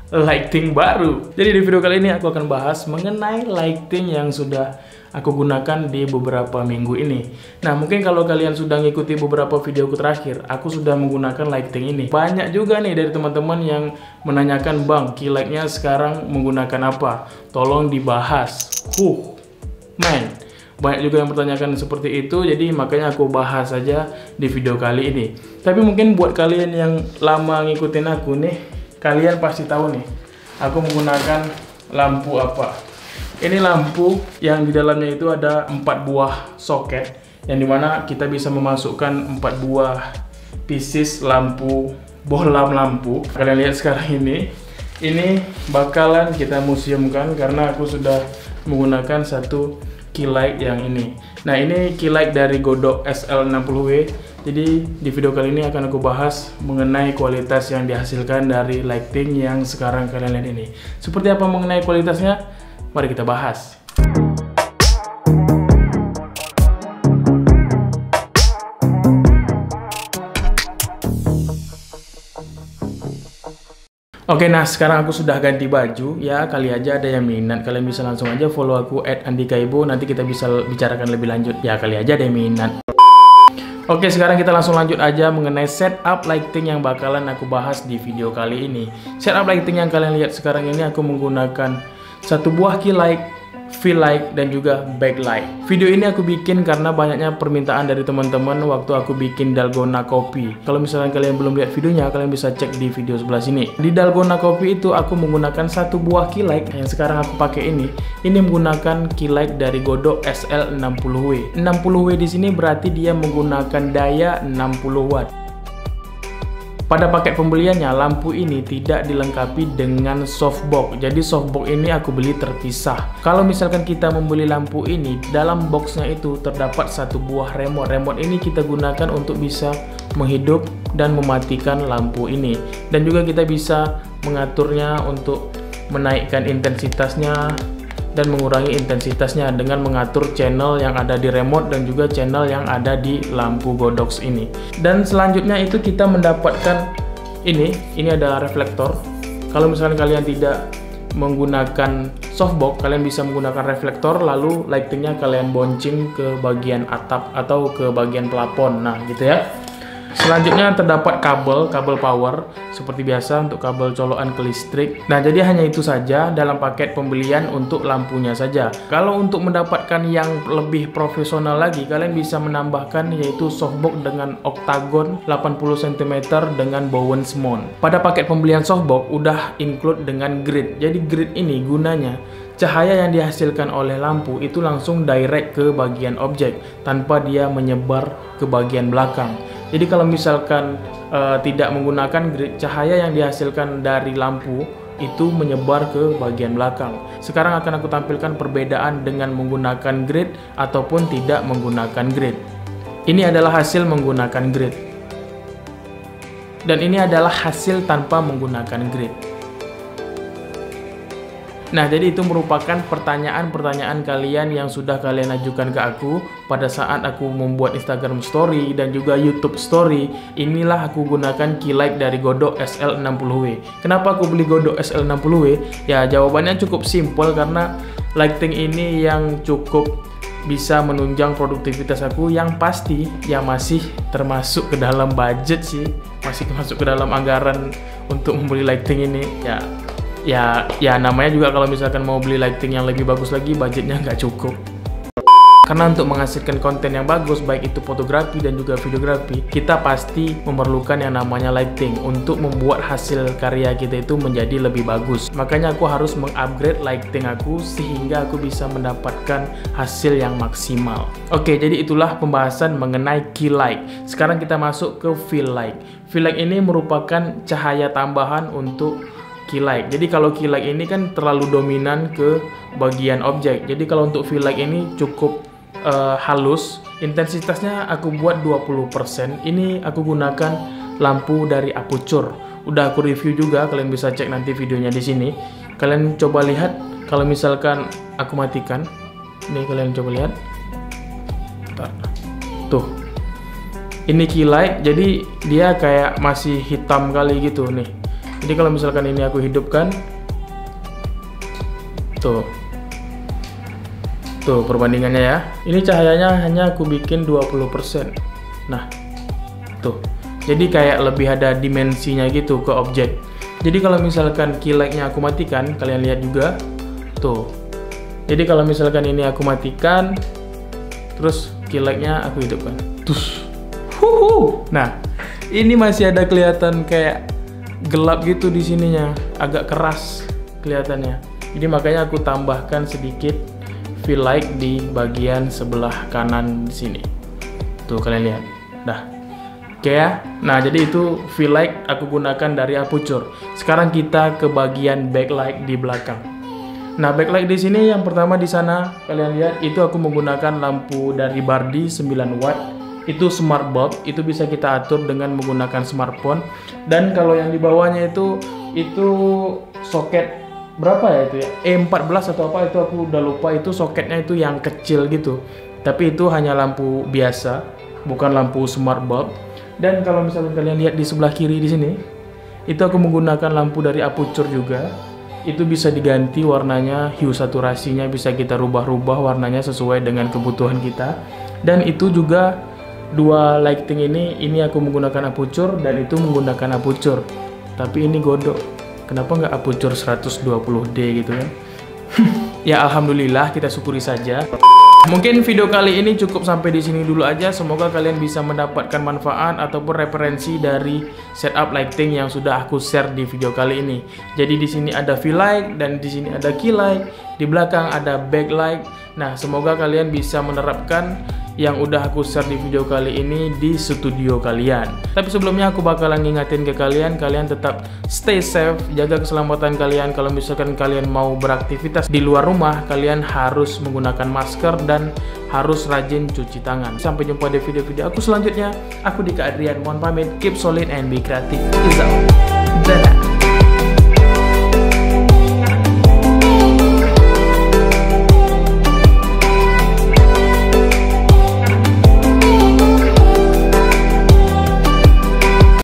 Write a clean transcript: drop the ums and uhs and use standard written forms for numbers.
lighting baru. Jadi di video kali ini aku akan bahas mengenai lighting yang sudah aku gunakan di beberapa minggu ini. Nah, mungkin kalau kalian sudah ngikuti beberapa videoku terakhir, aku sudah menggunakan lighting ini. Banyak juga nih dari teman-teman yang menanyakan, "Bang, key light-nya sekarang menggunakan apa? Tolong dibahas." Man, banyak juga yang bertanyakan seperti itu, jadi makanya aku bahas saja di video kali ini. Tapi mungkin buat kalian yang lama ngikutin aku nih, kalian pasti tahu nih, aku menggunakan lampu apa. Ini lampu yang di dalamnya itu ada 4 buah soket, yang dimana kita bisa memasukkan 4 buah pieces lampu, bohlam lampu. Kalian lihat sekarang ini bakalan kita museumkan karena aku sudah menggunakan satu key light yang ini. Nah, ini key light dari Godox SL60W. Jadi di video kali ini akan aku bahas mengenai kualitas yang dihasilkan dari lighting yang sekarang kalian lihat ini. Seperti apa mengenai kualitasnya? Mari kita bahas. Oke, nah sekarang aku sudah ganti baju ya. Kali aja ada yang minat, kalian bisa langsung aja follow aku @andikaibo. Nanti kita bisa bicarakan lebih lanjut ya, kali aja ada yang minat. Oke, sekarang kita langsung lanjut aja mengenai setup lighting yang bakalan aku bahas di video kali ini. Setup lighting yang kalian lihat sekarang ini aku menggunakan satu buah key light, fill light, dan juga backlight. Video ini aku bikin karena banyaknya permintaan dari teman-teman waktu aku bikin dalgona kopi. Kalau misalnya kalian belum lihat videonya, kalian bisa cek di video sebelah sini. Di dalgona kopi itu aku menggunakan satu buah key light yang sekarang aku pakai ini. Ini menggunakan key light dari Godox SL60W. 60W di sini berarti dia menggunakan daya 60 watt. Pada paket pembeliannya, lampu ini tidak dilengkapi dengan softbox. Jadi softbox ini aku beli terpisah. Kalau misalkan kita membeli lampu ini, dalam boxnya itu terdapat satu buah remote. Remote ini kita gunakan untuk bisa menghidup dan mematikan lampu ini. Dan juga kita bisa mengaturnya untuk menaikkan intensitasnya dan mengurangi intensitasnya dengan mengatur channel yang ada di remote dan juga channel yang ada di lampu Godox ini. Dan selanjutnya itu kita mendapatkan ini ada reflektor. Kalau misalnya kalian tidak menggunakan softbox, kalian bisa menggunakan reflektor, lalu lightingnya kalian bonceng ke bagian atap atau ke bagian plafon. Nah, gitu ya. Selanjutnya terdapat kabel power seperti biasa untuk kabel colokan ke listrik. Nah, jadi hanya itu saja dalam paket pembelian untuk lampunya saja. Kalau untuk mendapatkan yang lebih profesional lagi, kalian bisa menambahkan yaitu softbox dengan oktagon 80 cm dengan Bowens mount. Pada paket pembelian softbox udah include dengan grid. Jadi grid ini gunanya cahaya yang dihasilkan oleh lampu itu langsung direct ke bagian objek tanpa dia menyebar ke bagian belakang. Jadi kalau misalkan tidak menggunakan grid, cahaya yang dihasilkan dari lampu itu menyebar ke bagian belakang. Sekarang akan aku tampilkan perbedaan dengan menggunakan grid ataupun tidak menggunakan grid. Ini adalah hasil menggunakan grid. Dan ini adalah hasil tanpa menggunakan grid. Nah, jadi itu merupakan pertanyaan-pertanyaan kalian yang sudah kalian ajukan ke aku pada saat aku membuat Instagram Story dan juga YouTube Story. Inilah aku gunakan key light dari Godox SL60W. Kenapa aku beli Godox SL60W? Ya, jawabannya cukup simpel karena lighting ini yang cukup bisa menunjang produktivitas aku, yang pasti yang masih termasuk ke dalam budget sih, masih masuk ke dalam anggaran untuk membeli lighting ini. Ya namanya juga kalau misalkan mau beli lighting yang lebih bagus lagi, budgetnya nggak cukup. Karena untuk menghasilkan konten yang bagus, baik itu fotografi dan juga videografi, kita pasti memerlukan yang namanya lighting untuk membuat hasil karya kita itu menjadi lebih bagus. Makanya aku harus mengupgrade lighting aku sehingga aku bisa mendapatkan hasil yang maksimal. Oke, jadi itulah pembahasan mengenai key light. Sekarang kita masuk ke fill light. Fill light ini merupakan cahaya tambahan untuk key light. Jadi kalau key light ini kan terlalu dominan ke bagian objek. Jadi kalau untuk fill light ini cukup halus. Intensitasnya aku buat 20%. Ini aku gunakan lampu dari Aputure. Udah aku review juga, kalian bisa cek nanti videonya di sini. Kalian coba lihat kalau misalkan aku matikan. Ini kalian coba lihat. Bentar. Tuh. Ini key light, jadi dia kayak masih hitam kali gitu nih. Jadi kalau misalkan ini aku hidupkan, tuh perbandingannya ya. Ini cahayanya hanya aku bikin 20%. Nah, tuh. Jadi kayak lebih ada dimensinya gitu ke objek. Jadi kalau misalkan key light-nya aku matikan, kalian lihat juga. Tuh. Jadi kalau misalkan ini aku matikan, terus key light-nya aku hidupkan. Tus. Nah, ini masih ada kelihatan kayak gelap gitu di sininya, agak keras kelihatannya. Jadi makanya aku tambahkan sedikit fill light di bagian sebelah kanan di sini. Tuh kalian lihat. Dah. Oke ya. Nah, jadi itu fill light aku gunakan dari Aputure. Sekarang kita ke bagian backlight di belakang. Nah, backlight di sini yang pertama di sana kalian lihat itu aku menggunakan lampu dari Bardi 9 watt. Itu smart bulb, itu bisa kita atur dengan menggunakan smartphone. Dan kalau yang di bawahnya itu soket berapa ya itu ya? E14 atau apa itu aku udah lupa, itu soketnya itu yang kecil gitu. Tapi itu hanya lampu biasa, bukan lampu smart bulb. Dan kalau misalnya kalian lihat di sebelah kiri di sini, itu aku menggunakan lampu dari Aputure juga. Itu bisa diganti warnanya, hue saturasinya bisa kita rubah-rubah warnanya sesuai dengan kebutuhan kita. Dan itu juga dua lighting ini aku menggunakan Aputure dan itu menggunakan Aputure. Tapi ini godok. Kenapa nggak Aputure 120D gitu kan? Ya alhamdulillah, kita syukuri saja. Mungkin video kali ini cukup sampai di sini dulu aja. Semoga kalian bisa mendapatkan manfaat ataupun referensi dari setup lighting yang sudah aku share di video kali ini. Jadi di sini ada fill light dan di sini ada key light, di belakang ada backlight. Nah, semoga kalian bisa menerapkan yang udah aku share di video kali ini di studio kalian. Tapi sebelumnya aku bakalan ngingetin ke kalian tetap stay safe, jaga keselamatan kalian. Kalau misalkan kalian mau beraktivitas di luar rumah, kalian harus menggunakan masker dan harus rajin cuci tangan. Sampai jumpa di video-video aku selanjutnya. Aku Dika Adrian, mohon pamit, keep solid and be creative. Peace out. Dadah.